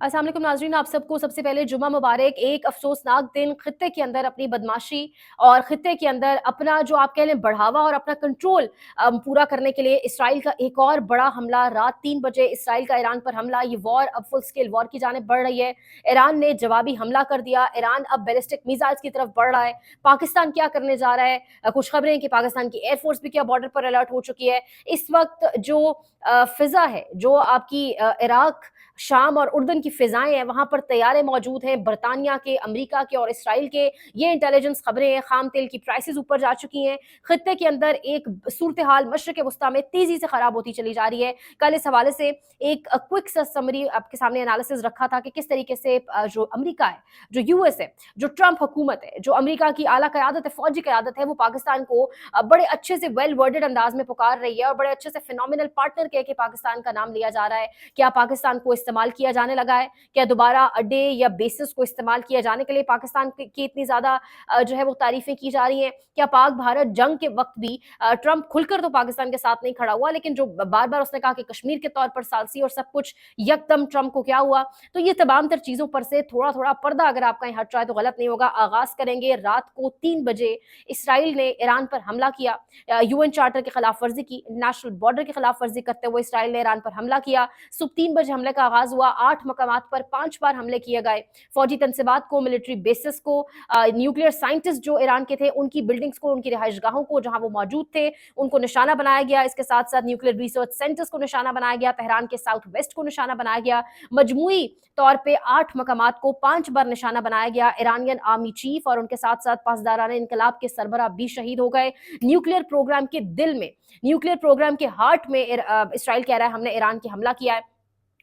अस्सलाम वालेकुम नाज़रीन, आप सबको सबसे पहले जुम्मा मुबारक। एक अफ़सोसनाक दिन ख़ित्ते के अंदर अपनी बदमाशी और ख़ित्ते के अंदर अपना जो आप कह लें बढ़ावा और अपना कंट्रोल पूरा करने के लिए इसराइल का एक और बड़ा हमला। रात 3 बजे इसराइल का ईरान पर हमला। ये वॉर अब फुल स्केल वॉर की जानिब बढ़ रही है। ईरान ने जवाबी हमला कर दिया। ईरान अब बैलिस्टिक मिसाइल्स की तरफ बढ़ रहा है। पाकिस्तान क्या करने जा रहा है? कुछ खबरें हैं कि पाकिस्तान की एयरफोर्स भी क्या बॉर्डर पर अलर्ट हो चुकी है। इस वक्त जो फ़िज़ा है, जो आपकी इराक, शाम और उर्दन की फ़िज़ाएँ हैं, वहाँ पर तैयारे मौजूद हैं बरतानिया के, अमेरिका के और इसराइल के। ये इंटेलिजेंस खबरें हैं। ख़ाम तेल की प्राइसेज़ ऊपर जा चुकी हैं। ख़ित्ते के अंदर एक सूरत-ए-हाल मशरिक़ वस्ता में तेज़ी से ख़राब होती चली जा रही है। कल इस हवाले से एक क्विक सा समरी आपके सामने एनालिसिस रखा था कि किस तरीके से जो अमेरिका है, जो यूएस है, जो ट्रंप हुकूमत है, जो अमेरिका की आला क़यादत है, फ़ौजी क़यादत है, वो पाकिस्तान को बड़े अच्छे से वेल वर्डेड अंदाज़ में पुकार रही है और बड़े अच्छे से फ़िनोमिनल पार्टनर कह के पाकिस्तान का नाम लिया जा रहा है। क्या पाकिस्तान को इस्तेमाल किया जाने लगा है? क्या दोबारा अड्डे या बेसिस को इस्तेमाल किया जाने के लिए पाकिस्तान की इतनी ज़्यादा जो है वो तारीफ़ें की जा रही हैं? क्या पाक भारत जंग के वक़्त भी ट्रंप खुलकर तो पाकिस्तान के साथ नहीं खड़ा हुआ, लेकिन जो बार-बार उसने कहा कि कश्मीर के तौर पर सालसी और सब कुछ, यकदम ट्रंप को क्या हुआ? तो ये तमाम तर चीज़ों पर से थोड़ा-थोड़ा पर्दा अगर आपका यहाँ हट जाए तो गलत नहीं होगा। आगाज़ करेंगे रात को 3 बजे इसराइल ने ईरान पर हमला किया। यूएन चार्टर की खिलाफ वर्जी की, नेशनल बॉर्डर की खिलाफ वर्जी करते हुए इसराइल ने ईरान पर हमला किया। सुबह 3 बजे हमले का आगाज़ हुआ। 8 मकामात पर 5 बार हमले किए गए। फौजी तनसीबात को, मिलिट्री बेसिस को, न्यूक्लियर साइंटिस्ट जो ईरान के थे, उनकी बिल्डिंग्स को, उनकी रिहाइशगाहों को, जहाँ वो मौजूद थे, उनको निशाना बनाया गया। इसके साथ-साथ न्यूक्लियर रिसर्च सेंटर्स को निशाना बनाया गया। तेहरान के साउथ वेस्ट को निशाना बनाया गया। मजमूई तौर पे 8 मकामात को 5 बार निशाना बनाया गया। ईरानियन आर्मी चीफ और उनके साथ-साथ पासदारान इनकलाब के सरबराह भी शहीद हो गए। न्यूक्लियर प्रोग्राम के दिल में, न्यूक्लियर प्रोग्राम के हार्ट में इसराइल कह रहा है हमने ईरान की हमला किया है।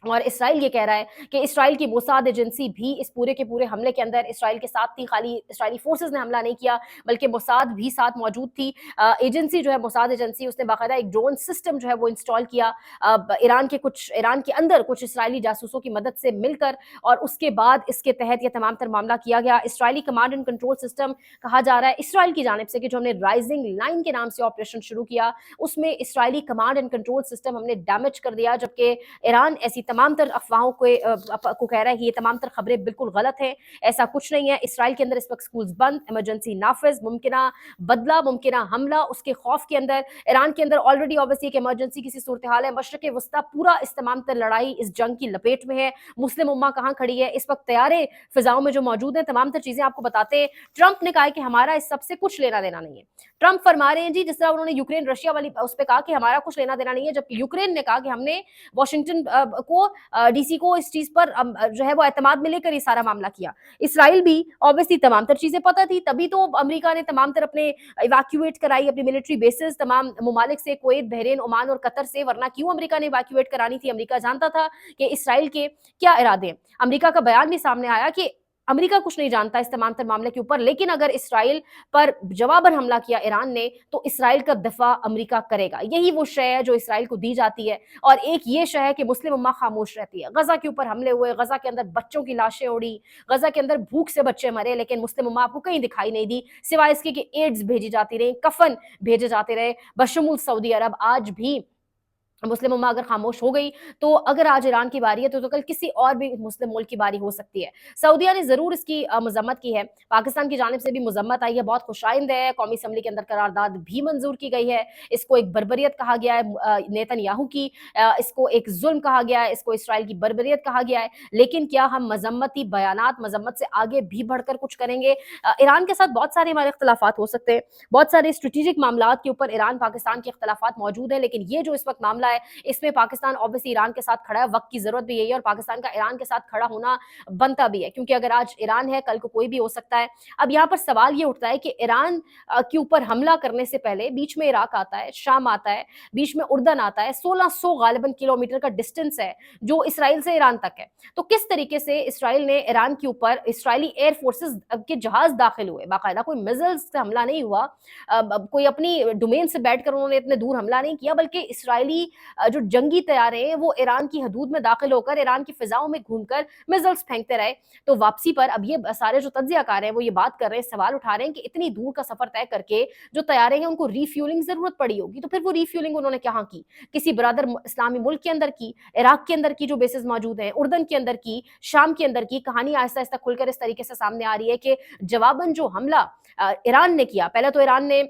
और इसराइल ये कह रहा है कि इसराइल की मोसाद एजेंसी भी इस पूरे के पूरे हमले के अंदर इसराइल के साथ थी। खाली इसराइली फोर्सेस ने हमला नहीं किया, बल्कि मोसाद भी साथ मौजूद थी। एजेंसी जो है मोसाद एजेंसी, उसने बाकायदा एक ड्रोन सिस्टम जो है वो इंस्टॉल किया ईरान के अंदर कुछ इसराइली जासूसों की मदद से मिलकर, और उसके बाद इसके तहत ये तमाम तर मामला किया गया। Israeli command and control system कहा जा रहा है इसराइल की जानिब से कि जो हमने राइजिंग लाइन के नाम से ऑपरेशन शुरू किया, उसमें Israeli command and control system हमने डैमेज कर दिया, जबकि ईरान ऐसी तमाम तर अफवाहों को कह रहा है कि ये तमाम तर खबरें बिल्कुल गलत हैं। ऐसा कुछ नहीं है। इसराइल के अंदर इस वक्त स्कूल्स बंद, इमरजेंसी नाफिज, मुमकिना बदला, मुमकिना हमला, उसके खौफ के अंदर ईरान के अंदर ऑलरेडी ऑब्वियसली एक इमरजेंसी की सी सूरत हाल है। मशरिक़ वस्ता पूरा इस तमाम तर लड़ाई, इस जंग की लपेट में है। मुस्लिम उम्मा कहाँ खड़ी है इस वक्त? तैयारे फिजाओं में जो मौजूद हैं, तमाम तर चीजें आपको बताते हैं। ट्रंप ने कहा है कि हमारा इस सबसे कुछ लेना देना नहीं है। ट्रंप फरमा रहे हैं जी, जिस तरह उन्होंने यूक्रेन रशिया वाली उस पर कहा कि हमारा कुछ लेना देना नहीं है, जबकि यूक्रेन ने कहा कि हमने वाशिंगटन को डीसी को इस चीज पर जो है वो एतमाद में लेकर ये सारा मामला किया। इसराइल भी ऑब्वियसली तमाम तर चीजें पता थी, तभी तो अमेरिका ने तमाम तर अपने इवैक्यूएट कराई अपनी मिलिट्री बेसिस तमाम ममालिक से, कुवैत, बहरीन, ओमान और कतर से। वरना क्यों अमेरिका ने इवैक्यूएट करानी थी? अमेरिका जानता था कि इसराइल के क्या इरादे हैं। अमेरिका का बयान भी सामने आया कि अमेरिका कुछ नहीं जानता इस तमाम तर मामले के ऊपर, लेकिन अगर इसराइल पर जवाबन हमला किया ईरान ने, तो इसराइल का दफा अमेरिका करेगा। यही वो शय है जो इसराइल को दी जाती है। और एक ये शय है कि मुस्लिम उम्मा खामोश रहती है। गजा के ऊपर हमले हुए, गजा के अंदर बच्चों की लाशें उड़ी, गजा के अंदर भूख से बच्चे मरे, लेकिन मुस्लिम उम्मा आपको कहीं दिखाई नहीं दी, सिवाय इसके कि एड्स भेजी जाती रही, कफन भेजे जाते रहे, बशमूल सऊदी अरब। आज भी मुस्लिम उम्मा अगर खामोश हो गई, तो अगर आज ईरान की बारी है तो कल किसी और भी मुस्लिम मुल्क की बारी हो सकती है। सऊदीया ने ज़रूर इसकी मज़म्मत की है, पाकिस्तान की जानिब से भी मज़म्मत आई है, बहुत खुशाइंद है। कौमी असम्बली के अंदर करारदाद भी मंजूर की गई है। इसको एक बर्बरियत कहा गया है नेतन्याहू की, इसको एक जुल्म कहा गया है, इसको इसराइल की बर्बरियत कहा गया है। लेकिन क्या हम मज़म्मती बयानात, मज़म्मत से आगे भी बढ़कर कुछ करेंगे? ईरान के साथ बहुत सारे हमारे इख्तलाफात हो सकते हैं, बहुत सारे स्ट्रेटेजिक मामलात के ऊपर ईरान पाकिस्तान के इख्तलाफात मौजूद है, लेकिन ये जो इस वक्त मामला है, इसमें पाकिस्तान ऑब्वियसली ईरान के साथ खड़ा है। वक्त की जरूरत भी यही है और पाकिस्तान का ईरान के साथ खड़ा होना बनता भी है, क्योंकि अगर आज ईरान है, कल को कोई भी हो सकता है। अब यहाँ पर सवाल ये उठता है कि ईरान के ऊपर हमला करने से पहले बीच में इराक आता है, शाम आता है, बीच में उर्दन आता है, 1600 गालिबन किलोमीटर का डिस्टेंस है जो इसराइल से ईरान तक है। तो किस तरीके से इसराइल ने ईरान के ऊपर, इसराइली एयर फोर्सेस के जहाज दाखिल हुए, बाकायदा कोई मिसाइल्स से हमला नहीं हुआ, कोई अपनी डोमेन से बैठकर उन्होंने इतने दूर हमला नहीं किया, बल्कि इसराइली जो जंगी तैयारे हैं वो ईरान की हदूद में दाखिल होकर ईरान की फिजाओं में घूमकर मिसाइल्स फेंकते रहे। तो वापसी पर अब ये सारे जो तज्जियाकार हैं वो ये बात कर रहे हैं, सवाल उठा रहे हैं कि इतनी दूर का सफर तय करके जो तैयारे हैं उनको रिफ्यूलिंग जरूरत पड़ी होगी, तो फिर वो रिफ्यूलिंग उन्होंने कहाँ की? किसी बरादर इस्लामी मुल्क के अंदर की, इराक के अंदर की जो बेसिस मौजूद हैं, उर्दन के अंदर की, शाम के अंदर की। कहानी आहिस्ता आहिस्ता खुलकर इस तरीके से सामने आ रही है कि जवाबन जो हमला ईरान ने किया, पहले तो ईरान ने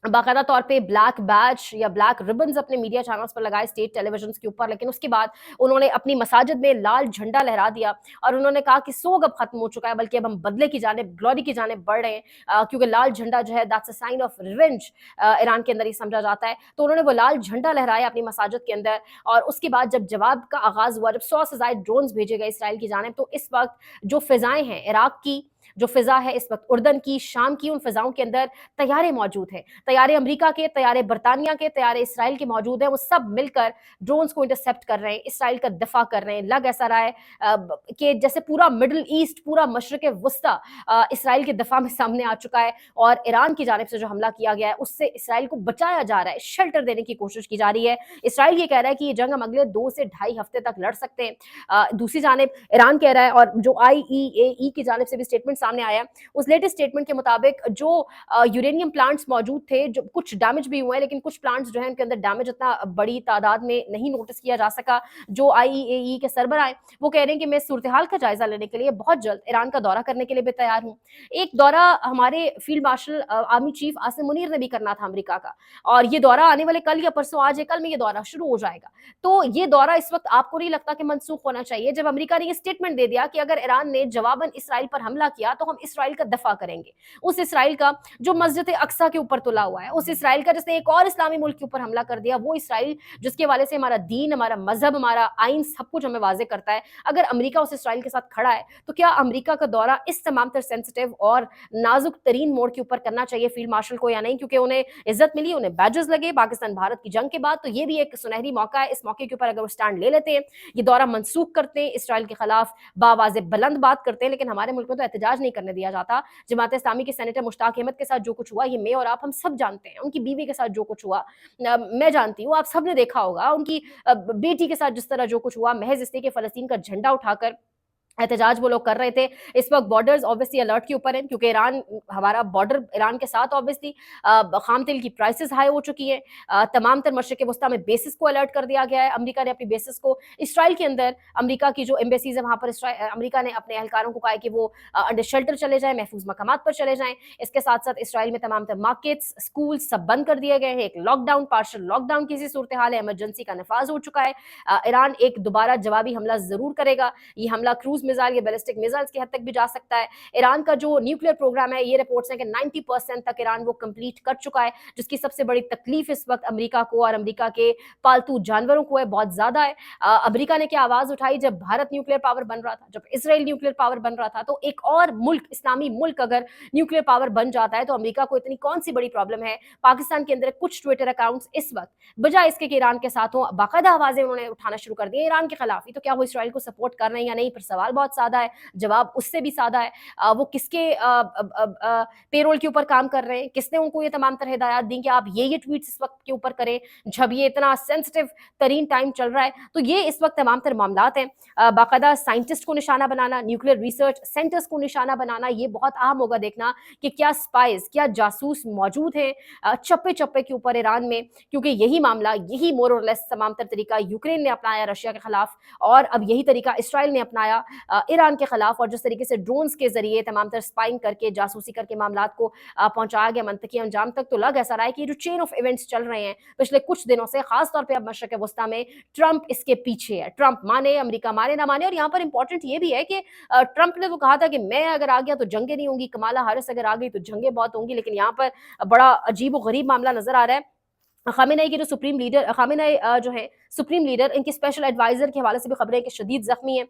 बाकायदा तौर पे ब्लैक बैच या ब्लैक रिबन्स अपने मीडिया चैनल्स पर लगाए स्टेट टेलीविजन के ऊपर, लेकिन उसके बाद उन्होंने अपनी मसाजिद में लाल झंडा लहरा दिया और उन्होंने कहा कि सोग अब खत्म हो चुका है, बल्कि अब हम बदले की जानिब, ग्लोरी की जानिब बढ़ रहे हैं, क्योंकि लाल झंडा जो है that's a sign of revenge, Iran के अंदर ये समझा जाता है। तो उन्होंने वो लाल झंडा लहराया अपनी मसाजिद के अंदर, और उसके बाद जब जवाब का आगाज हुआ, जब 100 से ज्यादा ड्रोन्स भेजे गए इसराइल की जानिब, तो इस वक्त जो फिजाएं हैं इराक की, जो फिजा है इस वक्त उर्दन की, शाम की, उन फिजाओं के अंदर तैयारे मौजूद हैं, तैयारे अमेरिका के, तैयारे बरतानिया के, तैयारे इसराइल के मौजूद हैं। वो सब मिलकर ड्रोन्स को इंटरसेप्ट कर रहे हैं, इसराइल का दफा कर रहे हैं। लग ऐसा रहा है कि जैसे पूरा मिडल ईस्ट, पूरा मशरक वस्ता इसराइल के दफा में सामने आ चुका है, और ईरान की जानिब से जो हमला किया गया है उससे इसराइल को बचाया जा रहा है, शेल्टर देने की कोशिश की जा रही है। इसराइल ये कह रहा है कि ये जंग हम अगले 2 से ढाई हफ्ते तक लड़ सकते हैं। दूसरी जानिब ईरान कह रहा है, और जो IEAE की जानिब से भी स्टेटमेंट सामने आया, उस लेटेस्ट स्टेटमेंट के मुताबिक जो यूरेनियम प्लांट्स मौजूद थे, जो कुछ डैमेज भी हुए हैं, लेकिन कुछ प्लांट्स जो है उनके अंदर डैमेज इतना बड़ी तादाद में नहीं नोटिस किया जा सका। जो IEAE के सरबराह हैं वो कह रहे हैं कि मैं सूरत हाल का जायजा लेने के लिए बहुत जल्द ईरान का दौरा करने के लिए भी तैयार हूँ। एक दौरा हमारे field marshal army chief Asim Munir ने भी करना था अमेरिका का, और ये दौरा आने वाले कल या परसों, आज या कल में ये दौरा शुरू हो जाएगा। तो ये दौरा इस वक्त आपको नहीं लगता कि मनसूख होना चाहिए, जब अमेरिका ने ये स्टेटमेंट दे दिया कि अगर ईरान ने जवाबन इसराइल पर हमला किया तो हम इसराइल का दफा करेंगे, उस इसराइल का जो मस्जिद अक्सा के ऊपर तुला हुआ है, उस इसराइल का जिसने एक और इस्लामी मुल्क के ऊपर हमला कर दिया, वो इसराइल जिसके हवाले से हमारा दीन, हमारा मजहब, हमारा आइन सब कुछ हमें वाजे करता है। अगर अमेरिका उस इसराइल के साथ खड़ा है तो क्या अमेरिका का दौरा इस तमाम तर सेंसिटिव और नाजुक तरीन मोड़ के ऊपर करना चाहिए फील्ड मार्शल को या नहीं? क्योंकि उन्हें इज्जत मिली, उन्हें बैजेस लगे पाकिस्तान भारत की जंग के बाद, तो ये भी एक सुनहरी मौका है। इस मौके के ऊपर अगर वो स्टैंड ले लेते हैं, ये दौरा मनसूख करते हैं, इसराइल के खिलाफ बावाज़े बुलंद बात करते हैं, लेकिन हमारे मुल्क में तो एहतजाज नहीं करने दिया जाता। जमात इस्लामी के सेनेटर मुश्ताक अहमद के साथ जो कुछ हुआ, ये मैं और आप हम सब जानते हैं। उनकी बीवी के साथ जो कुछ हुआ मैं जानती हूँ, आप सब ने देखा होगा। उनकी बेटी के साथ जिस तरह जो कुछ हुआ, महज इसलिए कि फलस्तीन का झंडा उठाकर एहतजाज वो लोग कर रहे थे। इस वक्त बॉर्डर्स ऑब्वियसली अलर्ट के ऊपर हैं, क्योंकि ईरान, हमारा बॉर्डर ईरान के साथ ऑब्वियसली खाम तेल की प्राइसेस हाई हो चुकी है। तमाम तर मशरक़ वस्ता में बेसिस को अलर्ट कर दिया गया है। अमेरिका ने अपनी बेसिस को, इसराइल के अंदर अमेरिका की जो एम्बेसीज है वहाँ पर अमेरिका ने अपने एहलकारों को कहा है कि वो अंडर शेल्टर चले जाएं, महफूज मकामात पर चले जाएं। इसके साथ साथ इसराइल में तमाम तर मार्केट्स, स्कूल सब बंद कर दिए गए हैं। एक लॉकडाउन, पार्शल लॉकडाउन की सूरत हाल है, एमरजेंसी का नफाज हो चुका है। ईरान एक दोबारा जवाबी हमला जरूर करेगा। ये हमला क्रूज मिसाइल या बैलिस्टिक मिसाइल्स की हद तक भी जा सकता है। ईरान का जो न्यूक्लियर प्रोग्राम है, ये रिपोर्ट्स हैं कि 90% तक ईरान वो कंप्लीट कर चुका है, जिसकी सबसे बड़ी तकलीफ इस वक्त अमेरिका को और अमेरिका के पालतू जानवरों को है, बहुत ज्यादा है। अमेरिका ने क्या आवाज उठाई जब भारत न्यूक्लियर पावर बन रहा था, जब इसराइल न्यूक्लियर पावर बन रहा था, तो एक और मुल्क, इस्लामी मुल्क अगर न्यूक्लियर पावर बन जाता है तो अमेरिका को इतनी कौन सी बड़ी प्रॉब्लम है? पाकिस्तान के अंदर कुछ ट्विटर अकाउंट्स इस वक्त बजाय इसके कि ईरान के साथ हो, बाकायदा आवाजें उन्होंने उठाना शुरू कर दी ईरान के खिलाफ ही। तो क्या वो इसराइल को सपोर्ट कर रहे हैं या नहीं? फिर सवाल बहुत सादा है, जवाब उससे भी सादा है। वो किसके पेरोल के ऊपर काम कर रहे हैं? किसने उनको ये तमाम तरह हिदायत दी कि आप ये ट्वीट्स इस वक्त के ऊपर करें जब ये इतना सेंसिटिव तरीन टाइम चल रहा है? तो ये इस वक्त तमाम तर मामलात हैं। बाकायदा साइंटिस्ट को निशाना बनाना, न्यूक्लियर रिसर्च सेंटर्स को निशाना बनाना, ये बहुत अहम होगा देखना कि क्या स्पाइस, क्या जासूस मौजूद हैं चप्पे चप्पे के ऊपर ईरान में, क्योंकि यही मामला, यही मोर और लेस तमाम तर तरीका यूक्रेन ने अपनाया रशिया के खिलाफ, और अब यही तरीका इसराइल ने अपनाया ईरान के खिलाफ। और जिस तरीके से ड्रोन्स के जरिए तमाम तर स्पाइंग करके, जासूसी करके मामलात को पहुंचाया गया मंतकी अंजाम तक, तो लग ऐसा रहा है कि जो चेन ऑफ इवेंट्स चल रहे हैं पिछले कुछ दिनों से, खासतौर पर अब मशरक़ वस्ता में, ट्रंप इसके पीछे है। ट्रंप माने, अमेरिका माने ना माने। और यहाँ पर इंपॉर्टेंट ये भी है कि ट्रंप ने तो कहा था कि मैं अगर आ गया तो जंगे नहीं होंगी, कमाला हारिस अगर आ गई तो जंगे बहुत होंगी, लेकिन यहाँ पर बड़ा अजीब व गरीब मामला नजर आ रहा है। खामेनेई के जो सुप्रीम लीडर, खामेनेई जो है सुप्रीम लीडर, इनके स्पेशल एडवाइजर के हवाले से भी खबरें कि शदीद जख्मी हैं,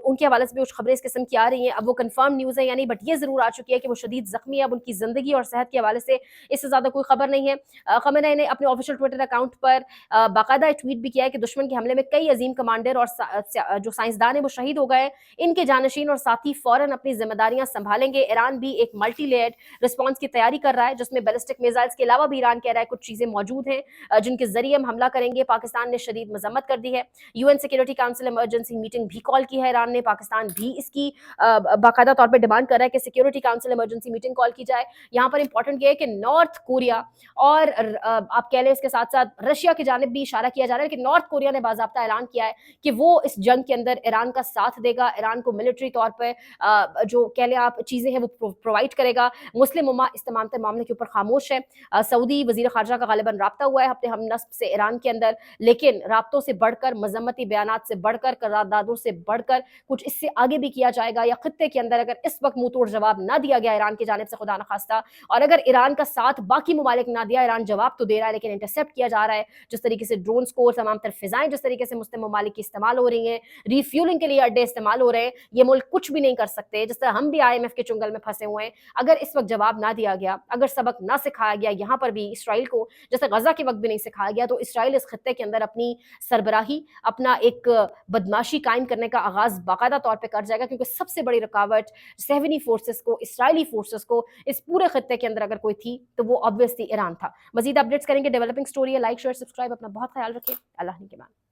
उनके हवाले से भी कुछ खबरें इस किस्म की आ रही हैं। अब वो कंफर्म न्यूज़ है या नहीं, बट ये ज़रूर आ चुकी है कि वो शदीद जख्मी है। अब उनकी ज़िंदगी और सेहत के हवाले से इससे ज़्यादा कोई खबर नहीं है। खamenei ने अपने ऑफिशियल ट्विटर अकाउंट पर बाकायदा ट्वीट भी किया है कि दुश्मन के हमले में कई अजीम कमांडर और जो साइंसदान है वो शहीद हो गए। इनके जानशीन और साथी फौरन अपनी जिम्मेदारियां संभालेंगे। ईरान भी एक मल्टी लेयर्ड रिस्पॉन्स की तैयारी कर रहा है, जिसमें बैलिस्टिक मिसाइल्स के अलावा भी ईरान कह रहा है कुछ चीजें मौजूद हैं जिनके जरिए हम हमला करेंगे। पाकिस्तान ने शदीद मजम्मत कर दी है। UN security council emergency meeting भी कॉल की है ईरान ने। पाकिस्तान भी इसकी बाकायदा तौर पर डिमांड कर रहा है कि security council emergency meeting call की जाए। यहाँ पर इंपॉर्टेंट ये है कि नॉर्थ कोरिया और आप कह लें इसके साथ साथ रशिया की जानिब भी इशारा किया जा रहा है कि नॉर्थ कोरिया ने बाज़ाब्ता ऐलान किया है कि वो इस जंग के अंदर ईरान का साथ देगा, ईरान को मिलिट्री तौर पर जो कह लें आप चीज़ें हैं वो प्रोवाइड करेगा। मुस्लिम उम्मा इस तमाम मामले के ऊपर खामोश है। सऊदी वज़ीर ख़ारजा का गालिबन राब्ता हुआ है अपने हमनस्ब से ईरान के अंदर, लेकिन राब्तों से बढ़कर, मजम्मती बयानात से बढ़कर, करारदादों से बढ़कर कुछ इससे आगे भी किया जाएगा। या खित्ते के अंदर अगर इस वक्त मुंह तोड़ जवाब ना दिया गया ईरान की जानिब से, खुदा न खास्ता, और अगर ईरान का साथ बाकी ममालिक ना दिया, ईरान जवाब तो दे रहा है लेकिन इंटरसेप्ट किया जा रहा है, जिस तरीके से ड्रोन स्कोर, तमाम तर फिजाएं जिस तरीके से मुस्लिम ममालिक की इस्तेमाल हो रही हैं, रिफ्यूलिंग के लिए अड्डे इस्तेमाल हो रहे हैं, ये मुल्क कुछ भी नहीं कर सकते। जिस तरह हम भी IMF के चुंगल में फंसे हुए हैं, अगर इस वक्त जवाब ना दिया गया, अगर सबक ना सिखाया गया यहाँ पर भी इसराइल को, जैसे गजा के वक्त भी नहीं सिखाया गया, तो इसराइल इस खत्ते के अंदर अपनी सरबराही, अपना एक बदमाशी कायम करने का आगाज बाकायदा तौर पर कर जाएगा, क्योंकि सबसे बड़ी रुकावट सहवनी फोर्सेस को, इसराइली फोर्सेस को इस पूरे खत्ते के अंदर अगर कोई थी तो वो ऑब्वियसली ईरान था। मजीद अपडेट्स करेंगे, डेवलपिंग स्टोरी है। लाइक शेयर सब्सक्राइब, अपना बहुत ख्याल रखें। अल्लाह ने के मान।